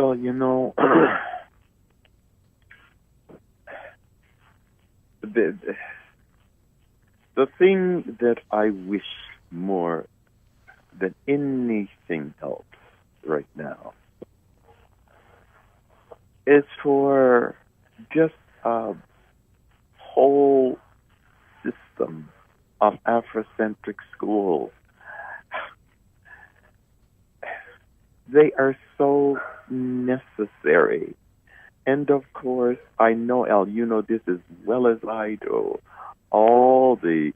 Well, the, the thing that I wish more than anything else right now is for just a whole system of Afrocentric schools. They are so necessary. And of course, I know, Al, you know this as well as I do. All the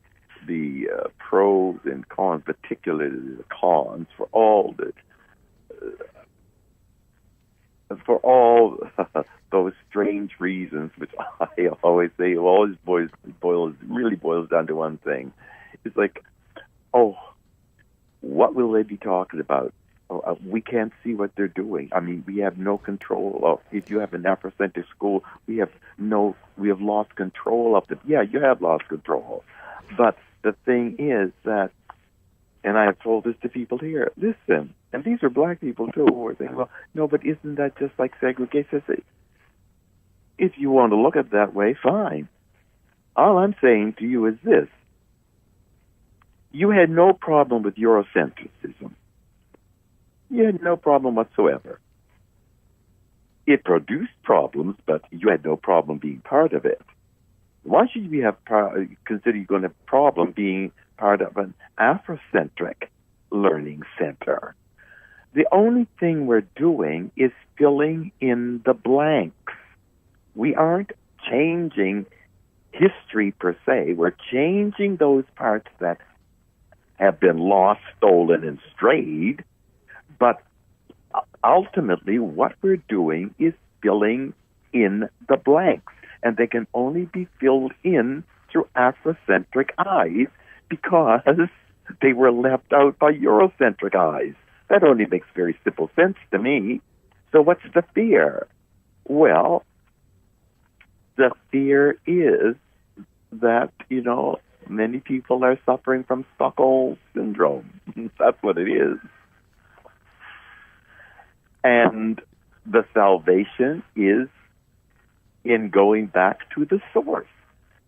pros and cons, particularly the cons, for all those strange reasons, which I always say, really boils down to one thing. It's like, oh, what will they be talking about? We can't see what they're doing. I mean, we have no control of. If you have an Afrocentric school, we have lost control of them. Yeah, you have lost control. But the thing is that, and I have told this to people here, listen, and these are black people too, who are saying, well, no, but isn't that just like segregation? If you want to look at it that way, fine. All I'm saying to you is this. You had no problem with Eurocentrism. You had no problem whatsoever. It produced problems, but you had no problem being part of it. Why should you consider you're going to have a problem being part of an Afrocentric learning center? The only thing we're doing is filling in the blanks. We aren't changing history per se. We're changing those parts that have been lost, stolen, and strayed. But ultimately, what we're doing is filling in the blanks. And they can only be filled in through Afrocentric eyes because they were left out by Eurocentric eyes. That only makes very simple sense to me. So what's the fear? Well, the fear is that, many people are suffering from Stockholm syndrome. That's what it is. And the salvation is in going back to the source.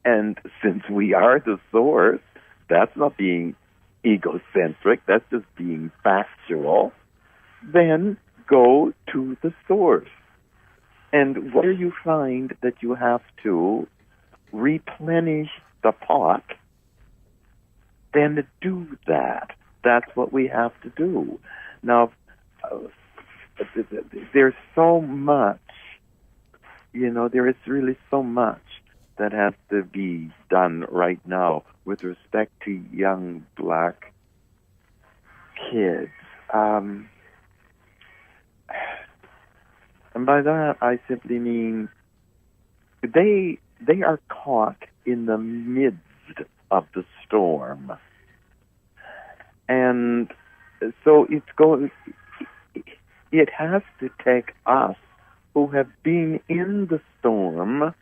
And since we are the source, that's not being egocentric, that's just being factual, then go to the source. And where you find that you have to replenish the pot, then do that. That's what we have to do. Now, there's so much, there is really so much that has to be done right now with respect to young black kids. And by that, I simply mean they are caught in the midst of the storm. And so it has to take us who have been in the storm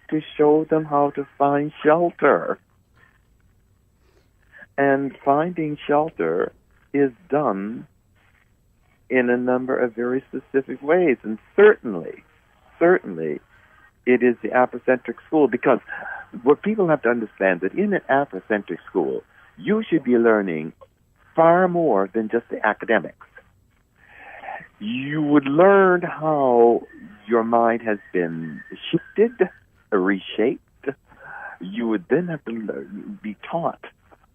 to show them how to find shelter. And finding shelter is done in a number of very specific ways. And certainly, it is the Afrocentric school, because what people have to understand that in an Afrocentric school, you should be learning far more than just the academics. You would learn how your mind has been shifted, reshaped. You would then have to be taught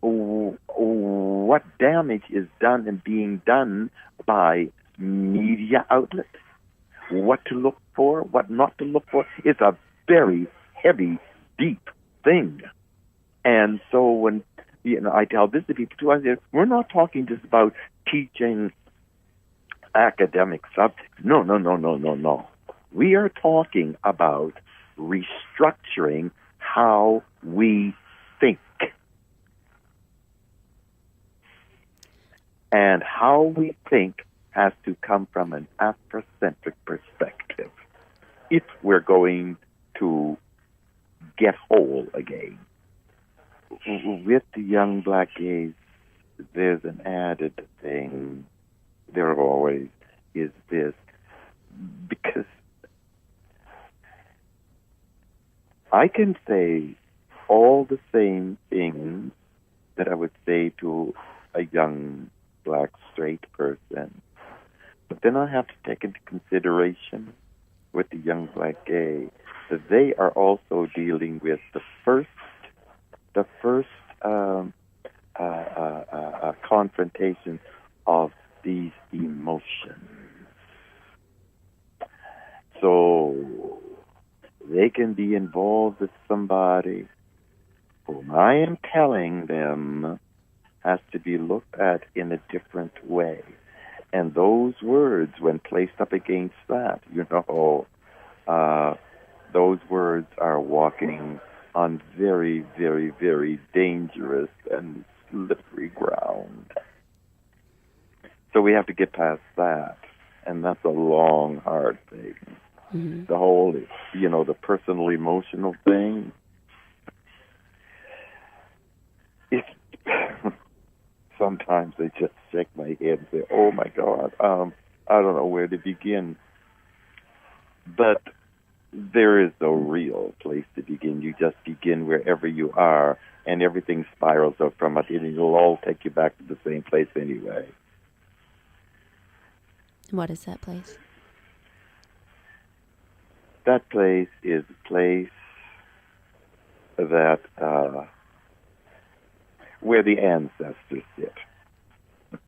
what damage is done and being done by media outlets, what to look for, what not to look for. It's a very heavy, deep thing. And so when I tell this to people too, I say, we're not talking just about teaching academic subjects. No. We are talking about restructuring how we think. And how we think has to come from an Afrocentric perspective if we're going to get whole again. With the young black gays, there's an added thing. There always is this. I can say all the same things that I would say to a young black straight person, but then I have to take into consideration with the young black gay that they are also dealing with the first confrontation of these emotions. So they can be involved with somebody whom I am telling them has to be looked at in a different way. And those words, when placed up against that, those words are walking on very, very, very dangerous and slippery ground. So we have to get past that. And that's a long, hard thing. Mm-hmm. The whole, the personal emotional thing. It's sometimes I just shake my head and say, oh my God, I don't know where to begin. But there is no real place to begin. You just begin wherever you are, and everything spirals up from it, and it'll all take you back to the same place anyway. What is that place? That place is a place that where the ancestors sit.